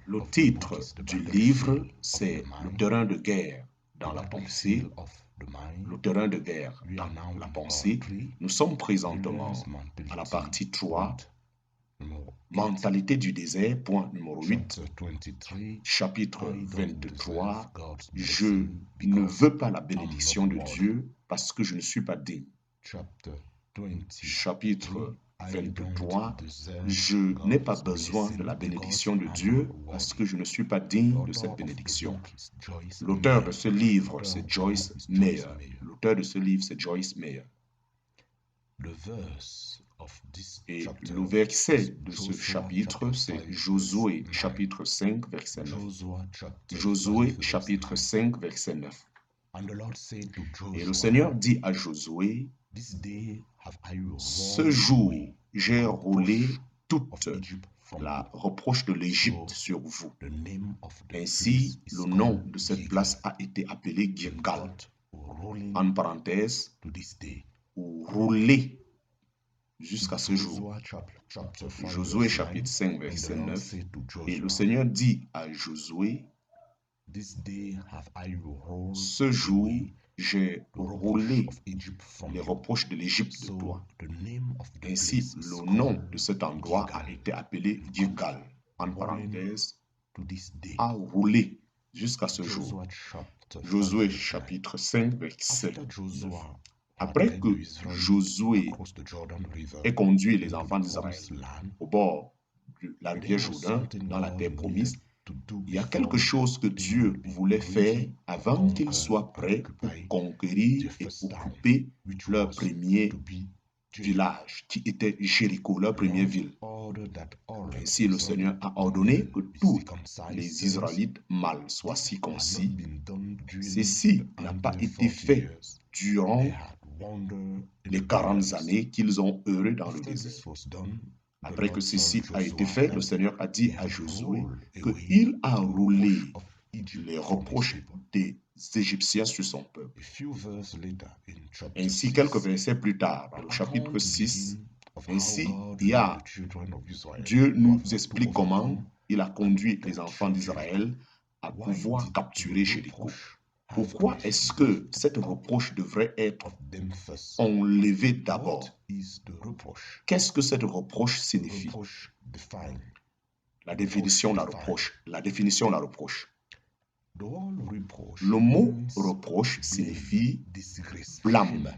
Le titre du livre, c'est Le terrain de guerre dans la pensée. Le terrain de guerre dans la pensée. Nous sommes présentement à la partie 3, mentalité du désert, point numéro 8, chapitre 23. Je ne veux pas la bénédiction de Dieu parce que je ne suis pas digne. Chapitre 23, je n'ai pas besoin de la bénédiction de Dieu parce que je ne suis pas digne de cette bénédiction. L'auteur de ce livre, c'est Joyce Meyer. L'auteur de ce livre, c'est Joyce Meyer. Et le verset de ce chapitre, c'est Josué chapitre 5, verset 9. Josué chapitre 5, verset 9. Et le Seigneur dit à Josué, ce jour, j'ai roulé toute la reproche de l'Égypte sur vous. Ainsi, le nom de cette place a été appelé Gilgal, en parenthèse, ou rouler jusqu'à ce jour. Josué chapitre 5, verset 9. Et le Seigneur dit à Josué, ce jour, j'ai roulé les reproches de l'Égypte de toi. Ainsi, le nom de cet endroit a été appelé Gilgal, en parenthèse, a roulé jusqu'à ce jour. Josué chapitre 5, verset 9. Après que Josué ait conduit les enfants d'Israël au bord de la rivière Jourdain, dans la terre promise, il y a quelque chose que Dieu voulait faire avant qu'ils soient prêts pour conquérir et occuper leur premier village, qui était Jéricho, leur première ville. Ainsi, le Seigneur a ordonné que tous les Israélites mâles soient circoncis. Ceci n'a pas été fait durant les 40 années qu'ils ont erré dans le désert. Après que ceci a été fait, le Seigneur a dit à Josué qu'il a roulé les reproches des Égyptiens sur son peuple. Ainsi, quelques versets plus tard, dans le chapitre 6, ainsi, Dieu nous explique comment il a conduit les enfants d'Israël à pouvoir capturer Jéricho. Pourquoi est-ce que cette reproche devrait être enlevée d'abord? Qu'est-ce que cette reproche signifie? La définition de la reproche. La définition de la reproche. Le mot reproche signifie blâme,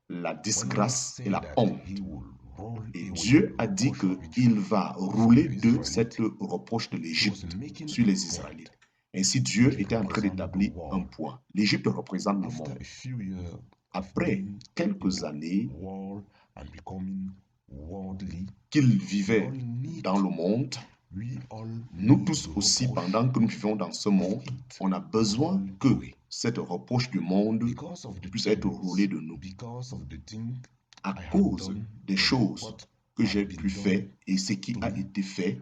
la disgrâce et la honte. Et Dieu a dit qu'il va rouler de cette reproche de l'Égypte sur les Israélites. Ainsi, Dieu était en train d'établir un point. L'Égypte représente le monde. Après quelques années qu'ils vivaient dans le monde, nous tous aussi, pendant que nous vivons dans ce monde, on a besoin que cette reproche du monde puisse être roulée de nous. À cause des choses que j'ai pu faire et ce qui a été fait,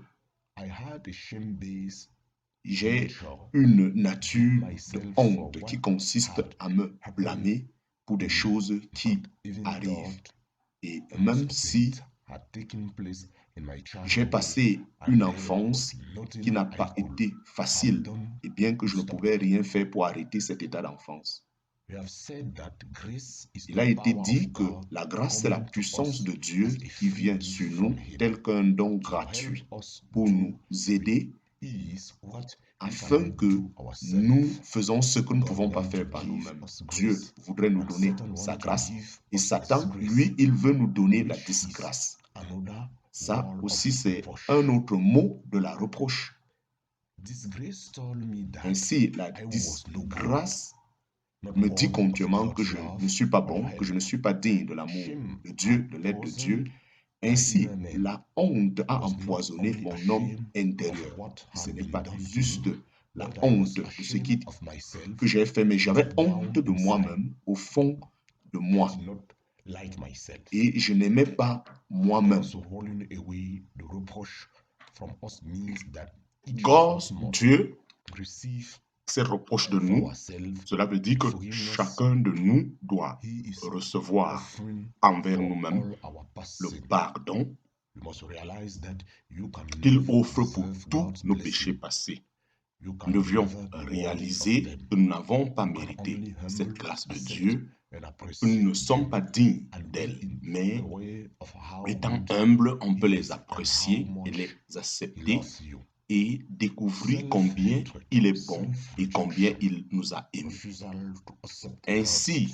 j'ai une nature de honte qui consiste à me blâmer pour des choses qui arrivent. Et même si j'ai passé une enfance qui n'a pas été facile, et bien que je ne pouvais rien faire pour arrêter cet état d'enfance. Il a été dit que la grâce c'est la puissance de Dieu qui vient sur nous tel qu'un don gratuit pour nous aider afin que nous faisons ce que nous ne pouvons pas faire par nous-mêmes. Dieu voudrait nous donner sa grâce et Satan, lui, il veut nous donner la disgrâce. Ça aussi, c'est un autre mot de la reproche. Ainsi, la disgrâce me dit continuellement que je ne suis pas bon, que je ne suis pas digne de l'amour de Dieu, de l'aide de Dieu. Ainsi, la honte a empoisonné mon homme intérieur. Ce n'est pas juste la honte de ce que j'ai fait, mais j'avais honte de moi-même, au fond de moi. Et je n'aimais pas moi-même. Dieu ces reproches de nous, cela veut dire que chacun de nous doit recevoir envers nous-mêmes le pardon qu'il offre pour tous nos péchés passés. Nous devions réaliser que nous n'avons pas mérité cette grâce de Dieu, que nous ne sommes pas dignes d'elle, mais étant humbles, on peut les apprécier et les accepter et découvrir combien il est bon et combien il nous a aimés. Ainsi,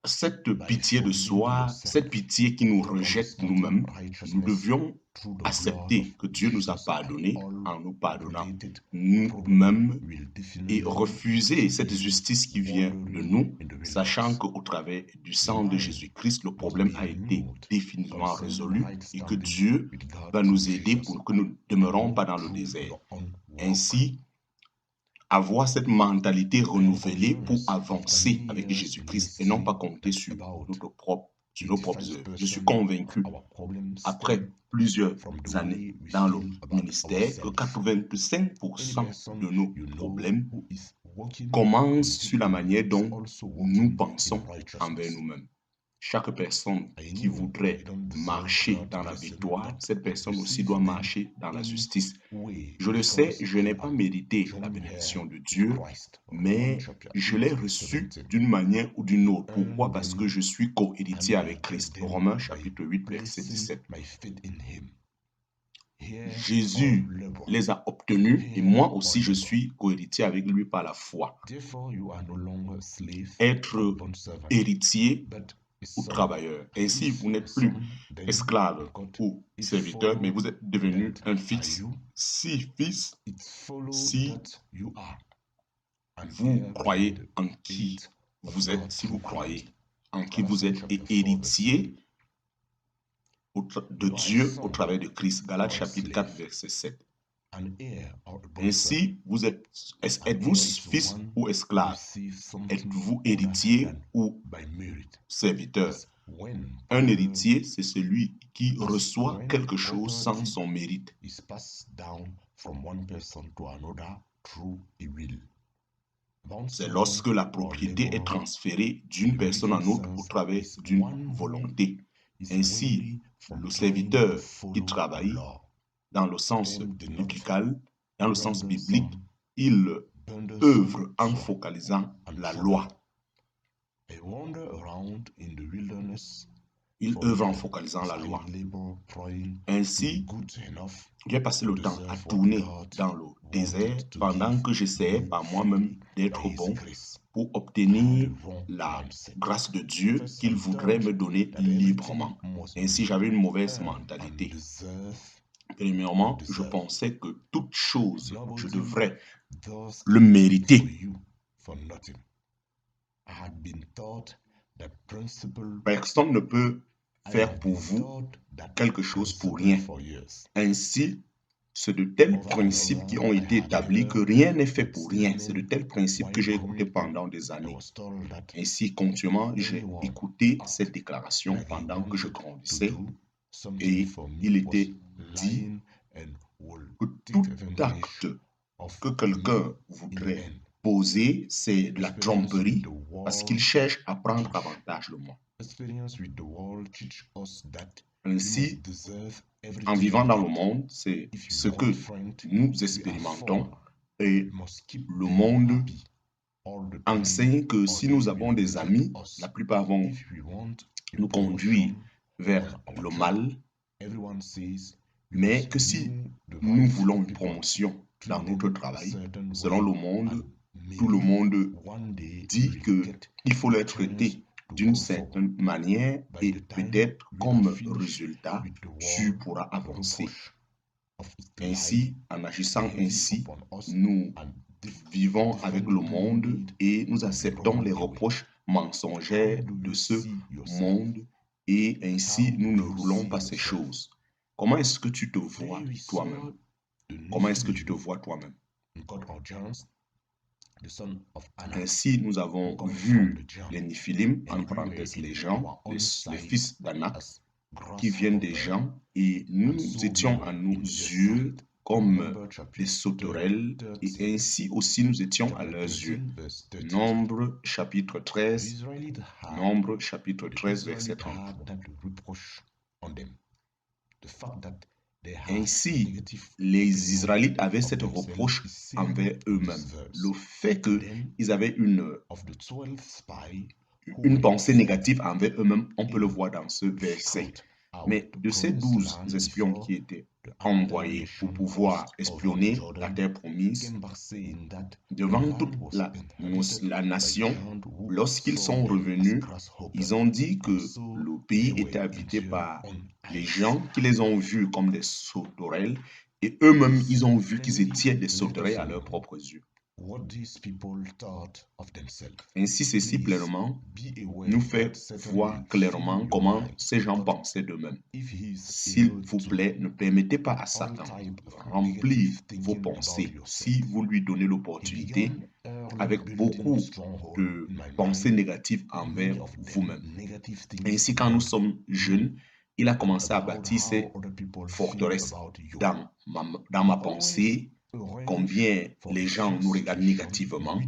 cette pitié de soi, cette pitié qui nous rejette nous-mêmes, nous devions accepter que Dieu nous a pardonné en nous pardonnant nous-mêmes et refuser cette justice qui vient de nous, sachant qu'au travers du sang de Jésus-Christ, le problème a été définitivement résolu et que Dieu va nous aider pour que nous ne demeurons pas dans le désert. Ainsi, avoir cette mentalité renouvelée pour avancer avec Jésus-Christ et non pas compter sur nos propres œuvres. Je suis convaincu, après plusieurs années dans le ministère, que 85% de nos problèmes commencent sur la manière dont nous pensons envers nous-mêmes. Chaque personne qui voudrait marcher dans la victoire, cette personne aussi doit marcher dans la justice. Je le sais, je n'ai pas mérité la bénédiction de Dieu, mais je l'ai reçue d'une manière ou d'une autre. Pourquoi? Parce que je suis co-héritier avec Christ. Romains chapitre 8, verset 17. Jésus les a obtenus et moi aussi je suis co-héritier avec lui par la foi. Être héritier ou travailleur. Ainsi, vous n'êtes plus esclave ou serviteur, mais vous êtes devenu un fils. Si fils, si vous croyez en qui vous êtes, si vous croyez en qui vous êtes et héritier de Dieu au travers de Christ. Galates chapitre 4, verset 7. Ainsi, êtes-vous fils ou esclave? Êtes-vous héritier ou serviteur? Un héritier, c'est celui qui reçoit quelque chose sans son mérite. C'est lorsque la propriété est transférée d'une personne à l'autre au travers d'une volonté. Ainsi, le serviteur qui travaille dans le sens biblical, dans le sens biblique, il œuvre en focalisant la loi. Il œuvre en focalisant la loi. Ainsi, j'ai passé le temps à tourner dans le désert pendant que j'essayais par moi-même d'être bon pour obtenir la grâce de Dieu qu'il voudrait me donner librement. Ainsi, j'avais une mauvaise mentalité. Premièrement, je pensais que toute chose, je devrais le mériter. Personne ne peut faire pour vous quelque chose pour rien. Ainsi, c'est de tels principes qui ont été établis que rien n'est fait pour rien. C'est de tels principes que j'ai écoutés pendant des années. Ainsi, continuellement, j'ai écouté cette déclaration pendant que je grandissais et il était dit que tout acte que quelqu'un voudrait poser, c'est de la tromperie parce qu'il cherche à prendre avantage de moi. Ainsi, en vivant dans le monde, c'est ce que nous expérimentons et le monde enseigne que si nous avons des amis, la plupart vont nous conduire vers le mal, mais que si nous voulons une promotion dans notre travail, selon le monde, tout le monde dit qu'il faut l'être traité d'une certaine manière et peut-être comme résultat, tu pourras avancer. Ainsi, en agissant ainsi, nous vivons avec le monde et nous acceptons les reproches mensongers de ce monde et ainsi nous ne roulons pas ces choses. Comment est-ce que tu te vois toi-même? Comment est-ce que tu te vois toi-même? Ainsi, nous avons vu les Néphilim, en parenthèse les gens, les fils d'Anak, qui viennent des gens, et nous étions à nos yeux comme des sauterelles, et ainsi aussi nous étions à leurs yeux. Nombre chapitre 13, verset 30. Ainsi, les Israélites avaient cette reproche envers eux-mêmes. Le fait qu'ils avaient une pensée négative envers eux-mêmes, on peut le voir dans ce verset. Mais de ces 12 espions qui étaient envoyés pour pouvoir espionner la terre promise, devant toute la nation, lorsqu'ils sont revenus, ils ont dit que le pays était habité par les gens qui les ont vus comme des sauterelles, et eux-mêmes, ils ont vu qu'ils étaient des sauterelles à leurs propres yeux. Ainsi, ceci pleinement nous fait voir clairement comment ces gens pensaient d'eux-mêmes. S'il vous plaît, ne permettez pas à Satan de remplir vos pensées si vous lui donnez l'opportunité avec beaucoup de pensées négatives envers vous-même. Ainsi, quand nous sommes jeunes, il a commencé à bâtir ces forteresses dans ma pensée, combien les gens nous regardent négativement.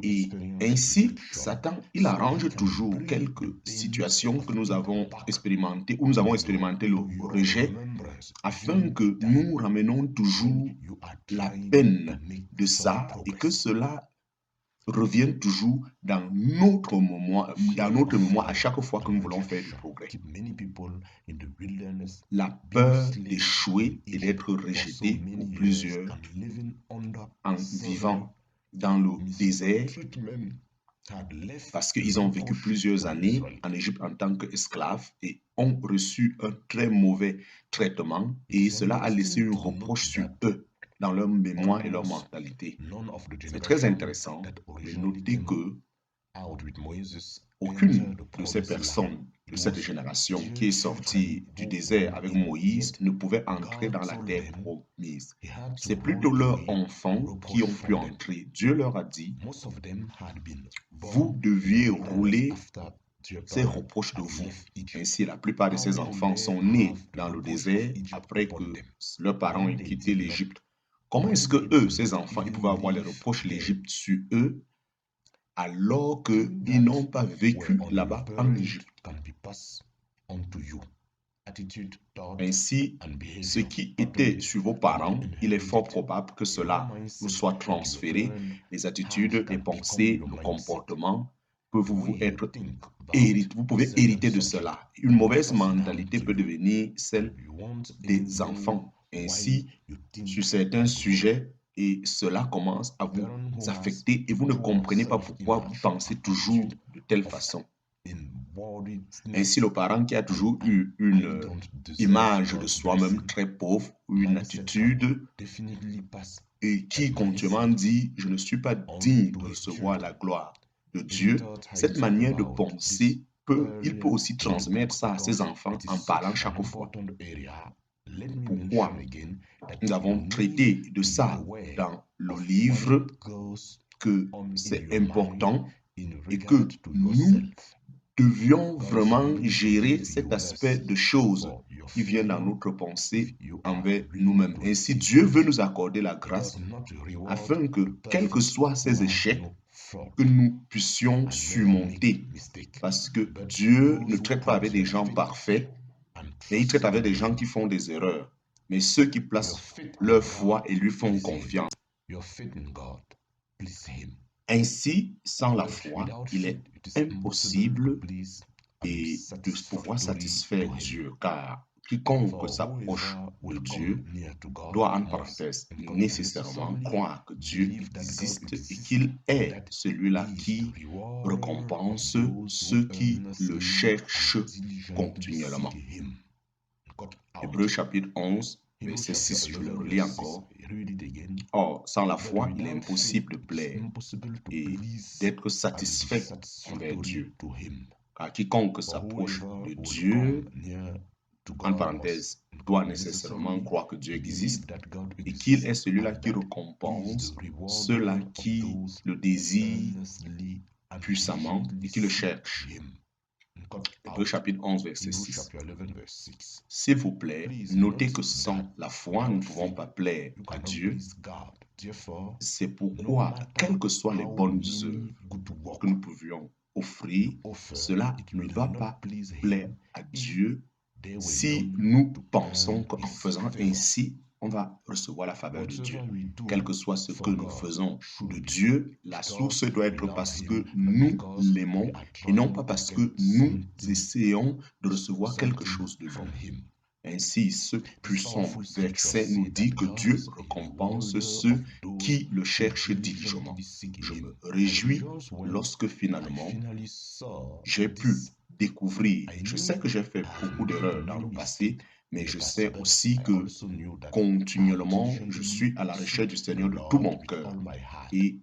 Et ainsi, Satan, il arrange toujours quelques situations que nous avons expérimentées, où nous avons expérimenté le rejet, afin que nous ramenions toujours la peine de ça et que cela revienne toujours dans notre mémoire à chaque fois que nous voulons faire du progrès. La peur d'échouer et d'être rejeté pour plusieurs en vivant dans le désert, parce qu'ils ont vécu plusieurs années en Égypte en tant qu'esclaves et ont reçu un très mauvais traitement, et cela a laissé une reproche sur eux dans leur mémoire et leur mentalité. C'est très intéressant de noter que aucune de ces personnes de cette génération qui est sortie du désert avec Moïse ne pouvait entrer dans la terre promise. C'est plutôt leurs enfants qui ont pu entrer. Dieu leur a dit, vous deviez rouler ces reproches de vous. Ainsi, la plupart de ces enfants sont nés dans le désert après que leurs parents aient quitté l'Égypte. Comment est-ce que eux, ces enfants, ils pouvaient avoir les reproches de l'Égypte sur eux alors qu'ils n'ont pas vécu là-bas en Égypte? Ainsi, ce qui était sur vos parents, il est fort probable que cela vous soit transféré. Les attitudes, les pensées, le comportement peuvent vous être hérité. Vous pouvez hériter de cela. Une mauvaise mentalité peut devenir celle des enfants. Ainsi, sur certains sujets, et cela commence à vous affecter et vous ne comprenez pas pourquoi vous pensez toujours de telle façon. Ainsi, le parent qui a toujours eu une image de soi-même très pauvre, une attitude, et qui continuellement dit « je ne suis pas digne de recevoir la gloire de Dieu », cette manière de penser, il peut aussi transmettre ça à ses enfants en parlant chaque fois. Pourquoi nous avons traité de ça dans le livre, que c'est important et que nous devions vraiment gérer cet aspect de choses qui vient dans notre pensée envers nous-mêmes. Ainsi, Dieu veut nous accorder la grâce afin que, quels que soient ces échecs, que nous puissions surmonter. Parce que Dieu ne traite pas avec des gens parfaits, mais il traite avec des gens qui font des erreurs. Mais ceux qui placent leur foi et lui font confiance. Ainsi, sans la foi, il est impossible de pouvoir satisfaire Dieu, car quiconque s'approche de Dieu doit, en parenthèse, nécessairement croire que Dieu existe et qu'il est celui-là qui récompense ceux qui le cherchent continuellement. Hébreux chapitre 11, verset 6, je le relis encore. Or, sans la foi, il est impossible de plaire et d'être satisfait envers Dieu. Car quiconque s'approche de Dieu, en parenthèse, doit nécessairement croire que Dieu existe et qu'il est celui-là qui récompense ceux-là qui le désirent puissamment et qui le cherchent. Hébreux chapitre 11, verset 6. S'il vous plaît, notez que sans la foi, nous ne pouvons pas plaire à Dieu. C'est pourquoi, quelles que soient les bonnes œuvres que nous pouvions offrir, cela ne va pas plaire à Dieu Si nous pensons qu'en faisant ainsi, on va recevoir la faveur de Dieu, quel que soit ce que nous faisons de Dieu, la source doit être parce que nous l'aimons et non pas parce que nous essayons de recevoir quelque chose de lui. Ainsi, ce puissant verset nous dit que Dieu récompense ceux qui le cherchent diligemment. Je me réjouis lorsque finalement j'ai pu découvrir. Je sais que j'ai fait beaucoup d'erreurs dans le passé, mais je sais aussi que continuellement, je suis à la recherche du Seigneur de tout mon cœur. Et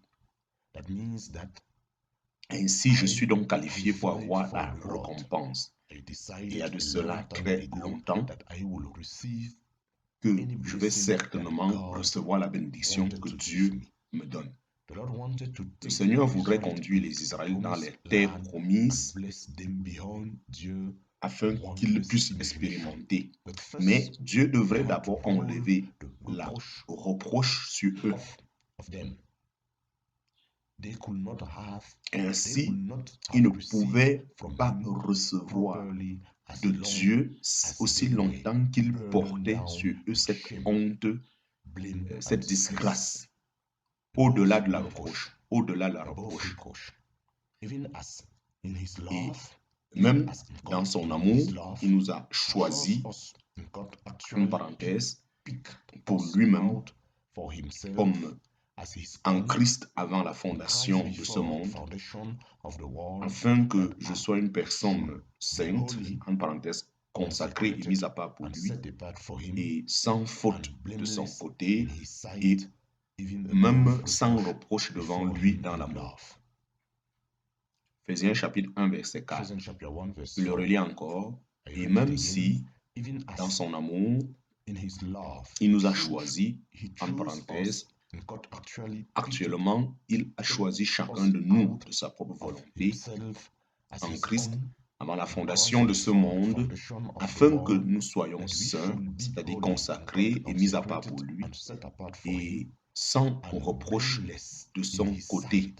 ainsi, je suis donc qualifié pour avoir la récompense. Il y a de cela très longtemps que je vais certainement recevoir la bénédiction que Dieu me donne. Le Seigneur voudrait conduire les Israélites dans les terres promises afin qu'ils puissent expérimenter. Mais Dieu devrait d'abord enlever la reproche sur eux. Ainsi, ils ne pouvaient pas recevoir de Dieu aussi longtemps qu'ils portaient sur eux cette honte, cette disgrâce, au-delà de la reproche, au-delà de la reproche. Et même dans son amour, il nous a choisis, une parenthèse, pour lui-même, comme en Christ avant la fondation de ce monde, afin que je sois une personne sainte, en parenthèse, consacrée et mise à part pour lui, et sans faute de son côté, et même sans reproche devant lui dans l'amour. Ephésiens chapitre 1, verset 4. Je le relis encore. Et même si, dans son amour, il nous a choisis, en parenthèse, actuellement, il a choisi chacun de nous de sa propre volonté, en Christ, avant la fondation de ce monde, afin que nous soyons saints, c'est-à-dire consacrés et mis à part pour lui, et sans reproche de son côté,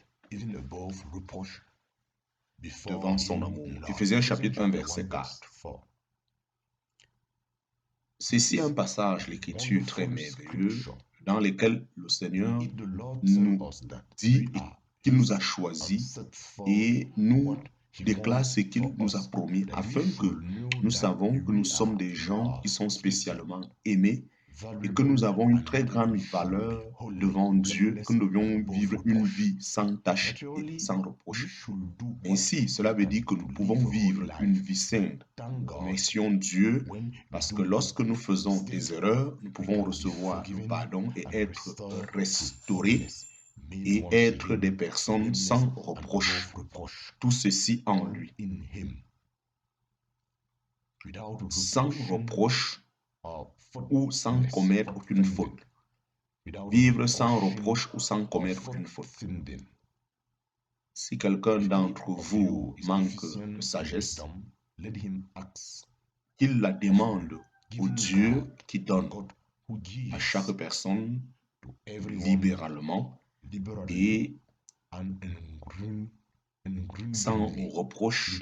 devant son amour. Ephésiens chapitre 1, verset 4. Ceci est un passage, l'écriture très merveilleux, dans lequel le Seigneur nous dit qu'il nous a choisis et nous déclare ce qu'il nous a promis, afin que nous savons que nous sommes des gens qui sont spécialement aimés et que nous avons une très grande valeur devant Dieu, que nous devions vivre une vie sans tache et sans reproche. Ainsi, cela veut dire que nous pouvons vivre une vie sainte. Remercions Dieu, parce que lorsque nous faisons des erreurs, nous pouvons recevoir le pardon et être restaurés et être des personnes sans reproche. Tout ceci en lui. Sans reproche ou sans commettre aucune faute. Vivre sans reproche ou sans commettre aucune faute. Si quelqu'un d'entre vous manque de sagesse, qu'il la demande au Dieu qui donne à chaque personne libéralement et sans reproche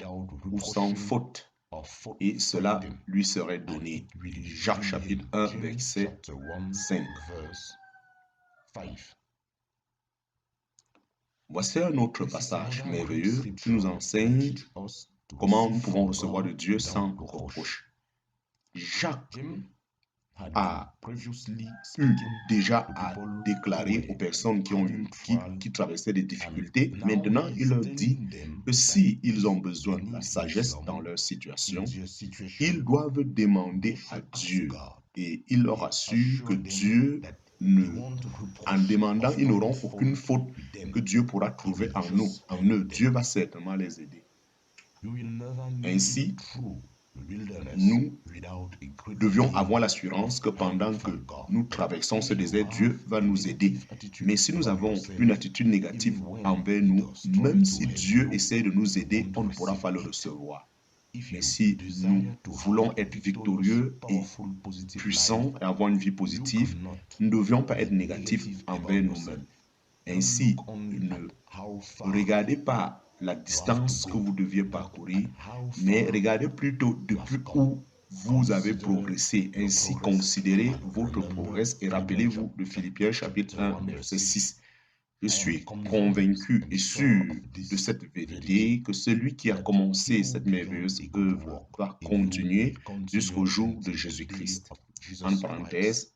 ou sans faute. Et cela lui serait donné. Jacques chapitre 1, verset 5. Voici un autre passage merveilleux qui nous enseigne comment nous pouvons recevoir de Dieu sans reproche. Jacques a eu déjà à déclarer aux personnes qui traversaient des difficultés. Maintenant, il leur dit que s'ils ont besoin de la sagesse dans leur situation, ils doivent demander à Dieu. Et il leur assure que Dieu, en demandant, ils n'auront aucune faute que Dieu pourra trouver en nous. En eux, Dieu va certainement les aider. Ainsi, nous devions avoir l'assurance que pendant que nous traversons ce désert, Dieu va nous aider. Mais si nous avons une attitude négative envers nous, même si Dieu essaie de nous aider, on ne pourra pas le recevoir. Mais si nous voulons être victorieux et puissants et avoir une vie positive, nous ne devions pas être négatifs envers nous-mêmes. Ainsi, ne regardez pas la distance que vous deviez parcourir, mais regardez plutôt depuis où vous avez progressé. Ainsi, considérez votre progrès et rappelez-vous de Philippiens chapitre 1, verset 6. Je suis convaincu et sûr de cette vérité que celui qui a commencé cette merveilleuse œuvre va continuer jusqu'au jour de Jésus-Christ. En parenthèse,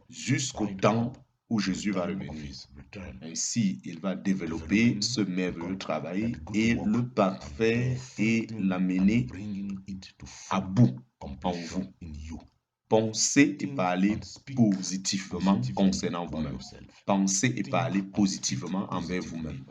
jusqu'au temps où Jésus va revenir. Ainsi, il va développer ce merveilleux travail et le parfaire et l'amener à bout en vous. Pensez et parlez positivement concernant vous-même. Pensez et parlez positivement envers vous-même.